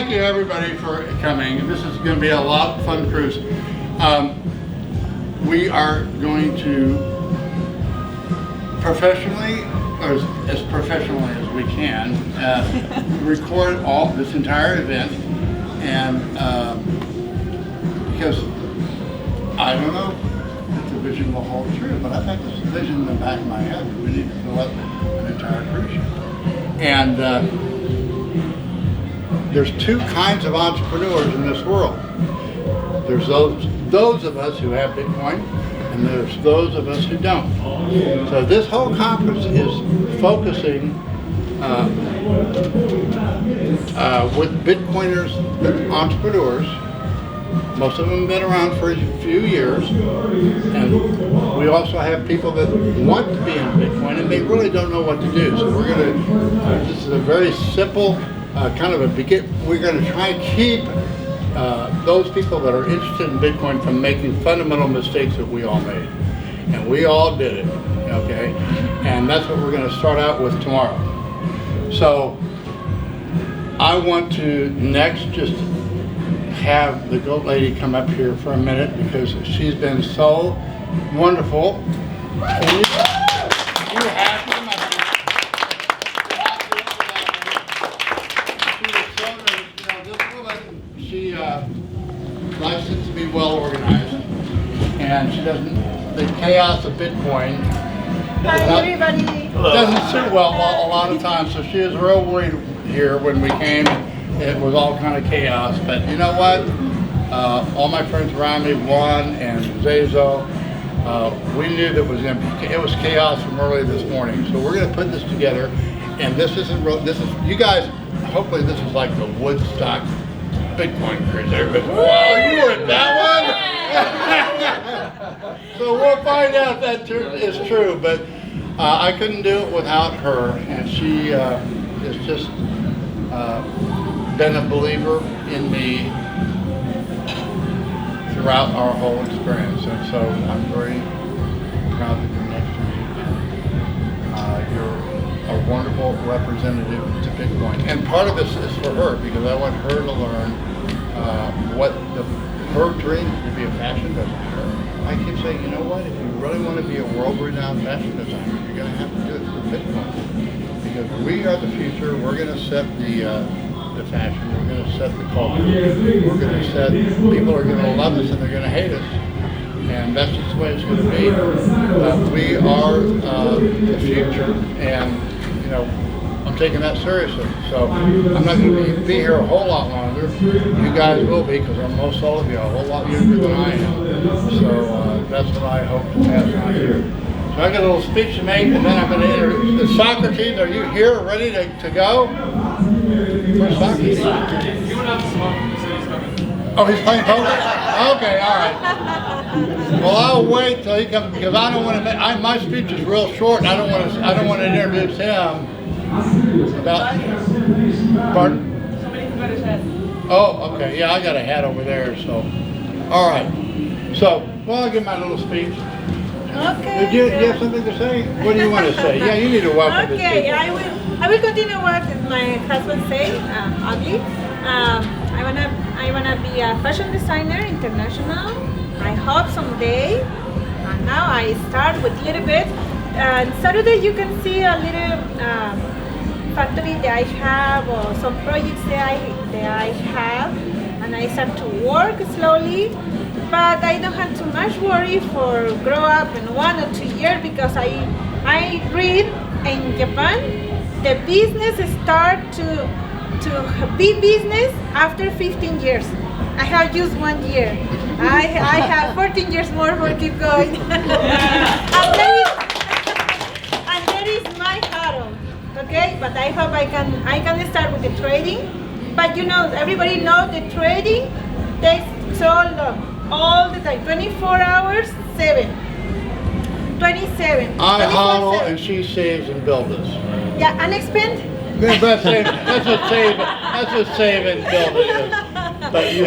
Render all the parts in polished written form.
thank you everybody for coming. This is going to be a lot of fun cruise. We are going to professionally, or as professionally as we can, record this entire event, and because I don't know if the vision will hold true, but I think there's a vision in the back of my head that we need to fill up an entire cruise ship. And there's two kinds of entrepreneurs in this world. There's those of us who have Bitcoin, and there's those of us who don't. So this whole conference is focusing with Bitcoiners, entrepreneurs. Most of them have been around for a few years, and we also have people that want to be in Bitcoin and they really don't know what to do. So we're going to, this is a very simple kind of a begin. We're going to try and keep those people that are interested in Bitcoin from making fundamental mistakes that we all made. And we all did it, okay? And that's what we're going to start out with tomorrow. So I want to next just have the goat lady come up here for a minute because she's been so wonderful. You have to come up here. She likes it to be well organized, and she doesn't. The chaos of Bitcoin doesn't suit well a lot of times. So she was real worried here when we came. It was all kind of chaos, but you know what? All my friends around me, Juan and Zezo, we knew that it was chaos from early this morning. So we're going to put this together, and this is you guys. Hopefully, this is like the Woodstock Bitcoin cruise. Everybody, wow, you were at that one. So we'll find out if that is true, but I couldn't do it without her, and she is just. Been a believer in me throughout our whole experience, and so I'm very proud that you're next to me, and you're a wonderful representative to Bitcoin. And part of this is for her, because I want her to learn what her dream is to be a fashion designer. I keep saying, you know what, if you really want to be a world-renowned fashion designer, you're going to have to do it through Bitcoin. Because we are the future, we're going to set the fashion, we're going to set the culture, we're going to set, people are going to love us and they're going to hate us. And that's just the way it's going to be. We are the future, and you know, I'm taking that seriously. So I'm not going to be here a whole lot longer. You guys will be, because most all of you are a whole lot younger than I am. So that's what I hope to pass on here. So I got a little speech to make, and then I'm going to introduce the soccer team. Are you here, ready to go? Where's soccer team? Oh, he's playing poker? Okay, all right. Well, I'll wait till he comes, because I don't want to. My speech is real short, and I don't want to introduce him. Pardon? Oh, okay. Yeah, I got a hat over there. So, all right. So, well, I'll give my little speech. Okay. Do you have something to say? What do you want to say? Yeah, you need to welcome this Okay, I will continue what my husband said, Ugly. I wanna be a fashion designer, international. I hope someday. And now I start with a little bit. And Saturday you can see a little factory that I have, or some projects that I have, and I start to work slowly. But I don't have too much worry for grow up in 1 or 2 years, because I read in Japan the business start to be business after 15 years. I have used 1 year. I have 14 years more for keep going. and that is my hurdle. Okay, but I hope I can start with the trading. But you know, everybody knows the trading takes so long. All the time, 24 hours, 27. I hodl and she saves and builds. Yeah, unexpended. That's what save and build is. But you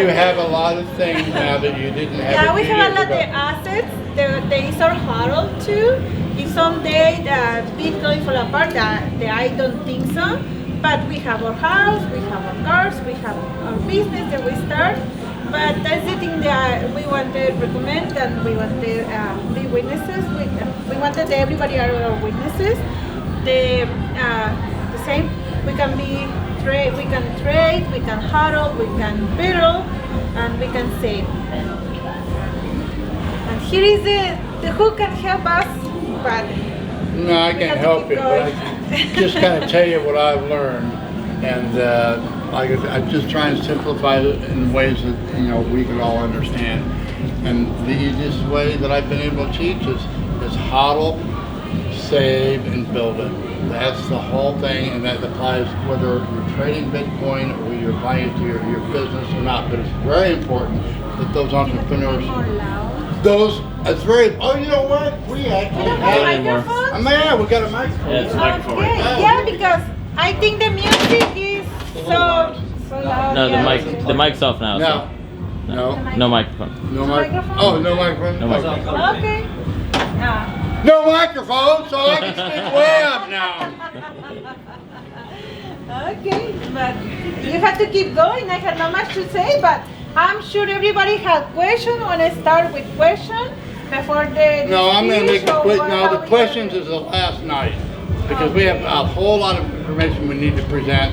have a lot of things now that you didn't have. Yeah, we have a lot of assets. There is our hurdle too. If someday the Bitcoin fall apart, that I don't think so. But we have our house, we have our cars, we have our business that we start. But that's the thing that we want to recommend, and we want to be witnesses. We wanted that everybody are our witnesses. The same. We can trade, we can huddle, we can build, and we can save. And here is the who can help us, but no, I can't help it, but I can just kind of tell you what I've learned, and I just try and simplify it in ways that we can all understand. And the easiest way that I've been able to teach is hodl, save, and build it. That's the whole thing, and that applies whether you're trading Bitcoin or you're applying it to your business or not. But it's very important that those entrepreneurs, it's very. Oh, you know what? We actually have microphone. Yeah, we got a microphone. Yeah, it's a microphone. Okay. Yeah, because I think the music is so loud. No, the mic's off now. No. No microphone. No microphone. Oh, no microphone. No microphone. Okay. No microphone, so I can speak way up now. Okay, but you have to keep going. I have not much to say, but I'm sure everybody has questions. Want to start with questions before the No, I'm going to make a quick. No, the we questions is the last night because we have a whole lot of information we need to present.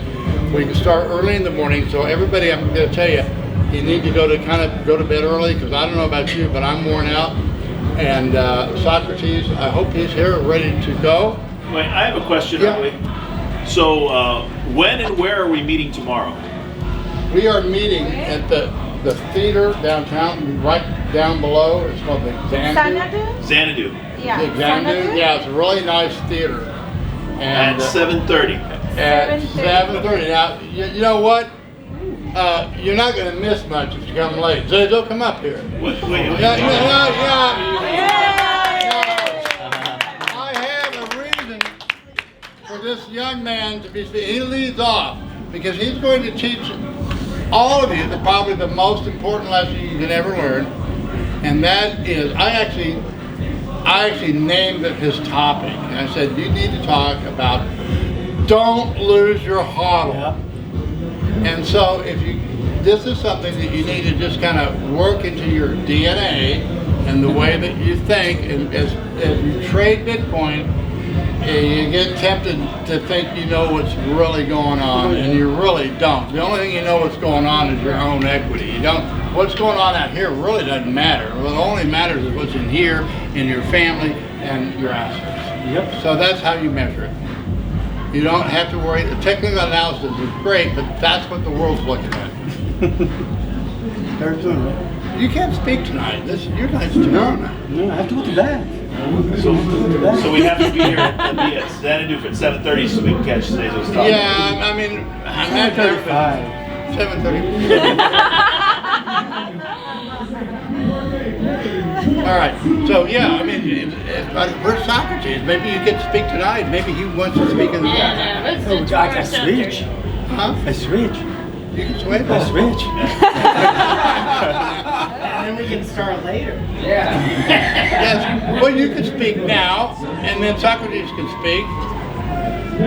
We can start early in the morning, so everybody, I'm going to tell you, you need to go to bed early because I don't know about you, but I'm worn out. And Socrates, I hope he's here, ready to go. Wait, I have a question, Eileen. So, when and where are we meeting tomorrow? We are meeting at the theater downtown, right down below. It's called the Xanadu. Xanadu. Yeah. Xanadu. Yeah, it's a really nice theater. And At 7:30. At 7:30. Now, you know what? You're not going to miss much if you come late. So don't come up here. Wait. Yeah. I have a reason for this young man to be speaking. He leads off because he's going to teach all of you probably the most important lesson you can ever learn, and that is I actually named it his topic. And I said you need to talk about don't lose your hodl. And so this is something that you need to just kind of work into your DNA and the way that you think. And as you trade Bitcoin, you get tempted to think you know what's really going on, and you really don't. The only thing you know what's going on is your own equity. You don't. What's going on out here really doesn't matter. What only matters is what's in here, in your family, and your assets. Yep. So that's how you measure it. You don't have to worry. The technical analysis is great, but that's what the world's looking at. You can't speak tonight. Your night's tomorrow night. No, I have to go to bed. So we have to be here at Xanadu at 7:30 so we can catch today's talk. Yeah, I mean, I'm not 7:35. 7:30. All right. So yeah, I mean, where's Socrates? Maybe you get to speak tonight. Maybe he wants to speak in the morning. I can switch. Huh? I switch. You can switch. I switch. And then we can start later. Yes. Well, you can speak now, and then Socrates can speak,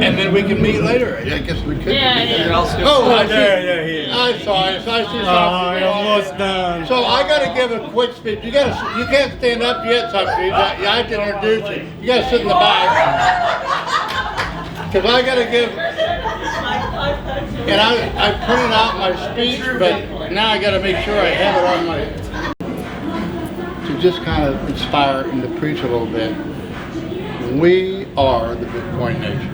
and then we can meet later. I guess we could. Yeah. Oh, I see. There he is. I saw it. I see Oh, Socrates. you're almost done. So I got to give a quick speech. You can't stand up yet, Socrates. I have to introduce you. You got to sit in the back. Because I got to give. And I printed out my speech, but now I got to make sure I have it on my. To just kind of inspire and to preach a little bit. We are the Bitcoin nation.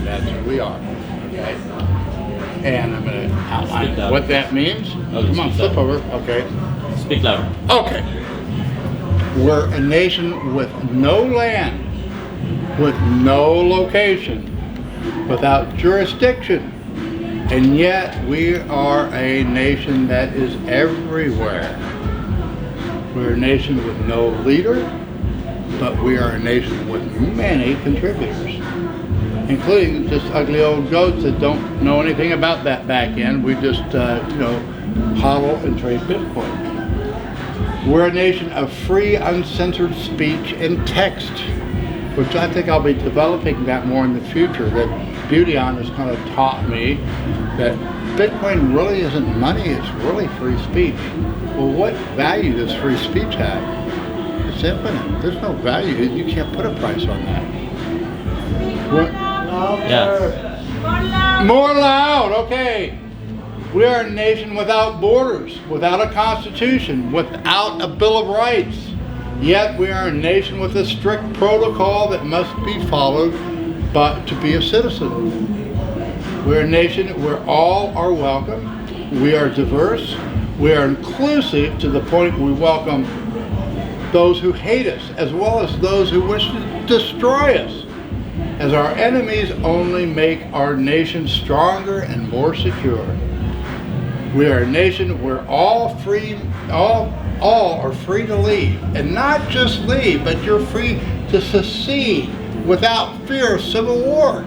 That's who we are. Okay. And I'm going to outline what that means. Come on, flip over. Okay. Speak louder. Okay. We're a nation with no land, with no location, without jurisdiction, and yet we are a nation that is everywhere. We're a nation with no leader, but we are a nation with many contributors, including just ugly old goats that don't know anything about that back end. We just, hodl and trade Bitcoin. We're a nation of free, uncensored speech and text, which I think I'll be developing that more in the future, that beauty on has kind of taught me that Bitcoin really isn't money, it's really free speech. Well, what value does free speech have? It's infinite. There's no value. You can't put a price on that. Yeah. More loud, okay. We are a nation without borders, without a constitution, without a Bill of Rights. Yet we are a nation with a strict protocol that must be followed but to be a citizen. We're a nation where all are welcome. We are diverse. We are inclusive to the point we welcome those who hate us as well as those who wish to destroy us, as our enemies only make our nation stronger and more secure. We are a nation where all are free to leave, and not just leave, but you're free to secede without fear of civil war.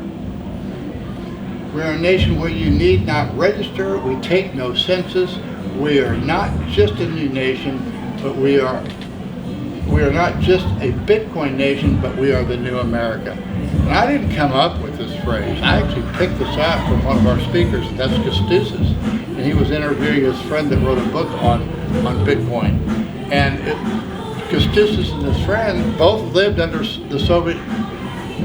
We are a nation where you need not register, we take no census. We are not just a new nation, but we are not just a Bitcoin nation, but we are the new America. And I didn't come up with this phrase. I actually picked this out from one of our speakers, that's Kostis. And he was interviewing his friend that wrote a book on Bitcoin. And Kostis and his friend both lived under the Soviet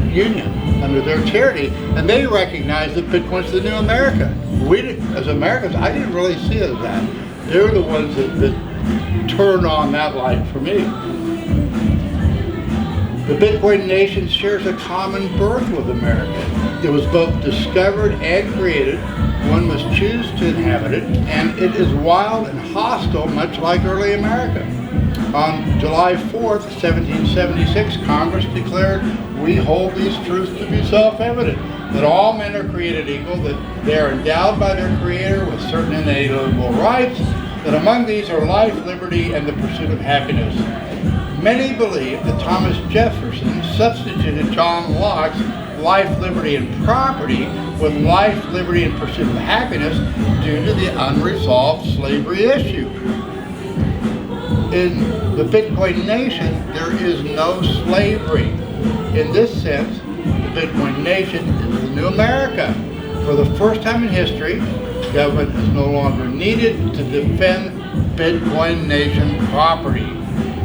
Union, under their tyranny, and they recognized that Bitcoin's the new America. We, as Americans, I didn't really see it as that. They were the ones that turned on that light for me. The Bitcoin nation shares a common birth with America. It was both discovered and created. One must choose to inhabit it, and it is wild and hostile, much like early America. On July 4th, 1776, Congress declared, "We hold these truths to be self-evident, that all men are created equal, that they are endowed by their Creator with certain inalienable rights, that among these are life, liberty, and the pursuit of happiness." Many believe that Thomas Jefferson substituted John Locke's life, liberty, and property with life, liberty, and pursuit of happiness due to the unresolved slavery issue. In the Bitcoin nation, there is no slavery. In this sense, the Bitcoin nation is the new America. For the first time in history, government is no longer needed to defend Bitcoin nation property.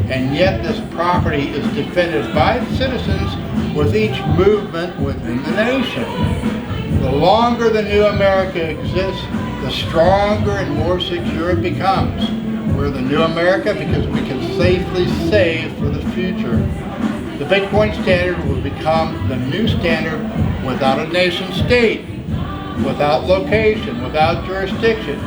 And yet this property is defended by citizens with each movement within the nation. The longer the new America exists, the stronger and more secure it becomes. We're the new America because we can safely save for the future. The Bitcoin standard will become the new standard without a nation state, without location, without jurisdiction.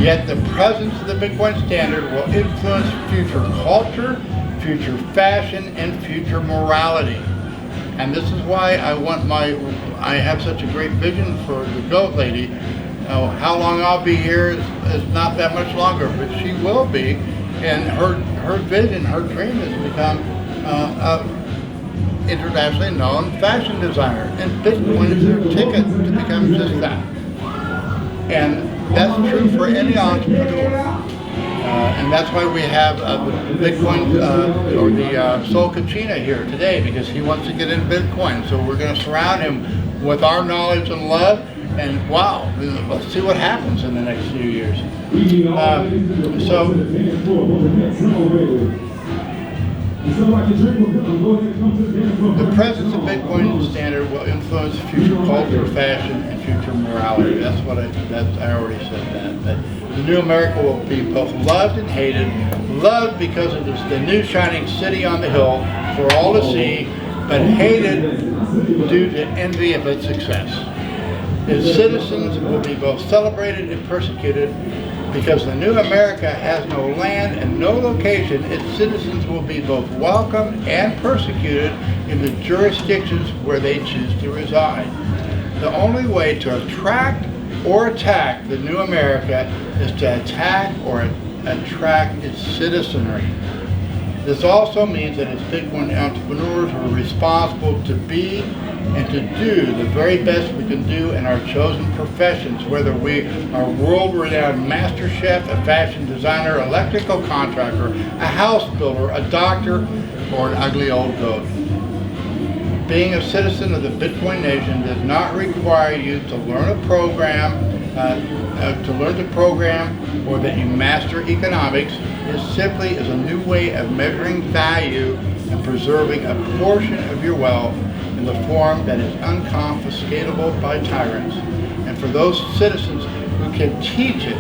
Yet the presence of the Bitcoin standard will influence future culture, future fashion, and future morality. And this is why I have such a great vision for the goat lady. How long I'll be here is not that much longer, but she will be. And her vision, her dream is to become internationally known fashion designer. And Bitcoin is her ticket to become just that. And that's true for any entrepreneur. And that's why we have the Bitcoin, or the Soul Kachina here today, because he wants to get into Bitcoin. So we're going to surround him with our knowledge and love. And wow, let's see what happens in the next few years. The presence of Bitcoin standard will influence future culture, fashion, and future morality. That's what I already said that. The new America will be both loved and hated. Loved because it is the new shining city on the hill for all to see, but hated due to envy of its success. Its citizens will be both celebrated and persecuted. Because the new America has no land and no location, its citizens will be both welcomed and persecuted in the jurisdictions where they choose to reside. The only way to attract or attack the new America is to attack or attract its citizenry. This also means that as Bitcoin entrepreneurs, we're responsible to be and to do the very best we can do in our chosen professions, whether we are world-renowned master chef, a fashion designer, electrical contractor, a house builder, a doctor, or an ugly old goat. being a citizen of the Bitcoin Nation does not require you to learn a program, or that you master economics. It simply is a new way of measuring value and preserving a portion of your wealth in the form that is unconfiscatable by tyrants. And for those citizens who can teach it,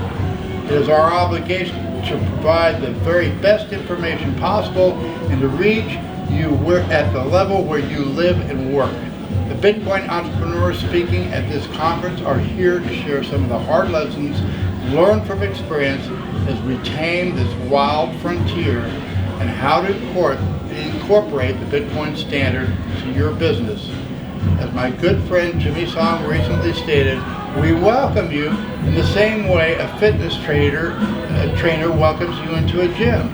it is our obligation to provide the very best information possible and to reach you at the level where you live and work. The Bitcoin entrepreneurs speaking at this conference are here to share some of the hard lessons learned from experience as we tame this wild frontier and how to incorporate the Bitcoin standard to your business. As my good friend Jimmy Song recently stated, we welcome you in the same way a fitness trainer welcomes you into a gym.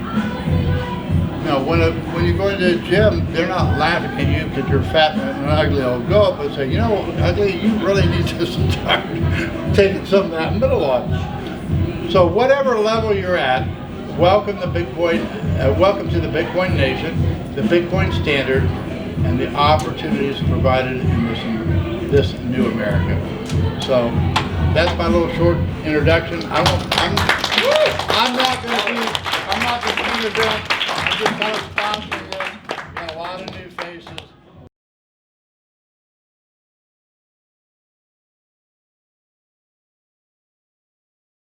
Now, when you go into a gym, they're not laughing at you because you're fat and ugly. They'll go up and say, you know, ugly, you really need to start taking some of that middle on. So whatever level you're at, welcome to the Bitcoin Nation, the Bitcoin standard, and the opportunities provided in this new America. So that's my little short introduction. I'm not going to be the I'm just kind of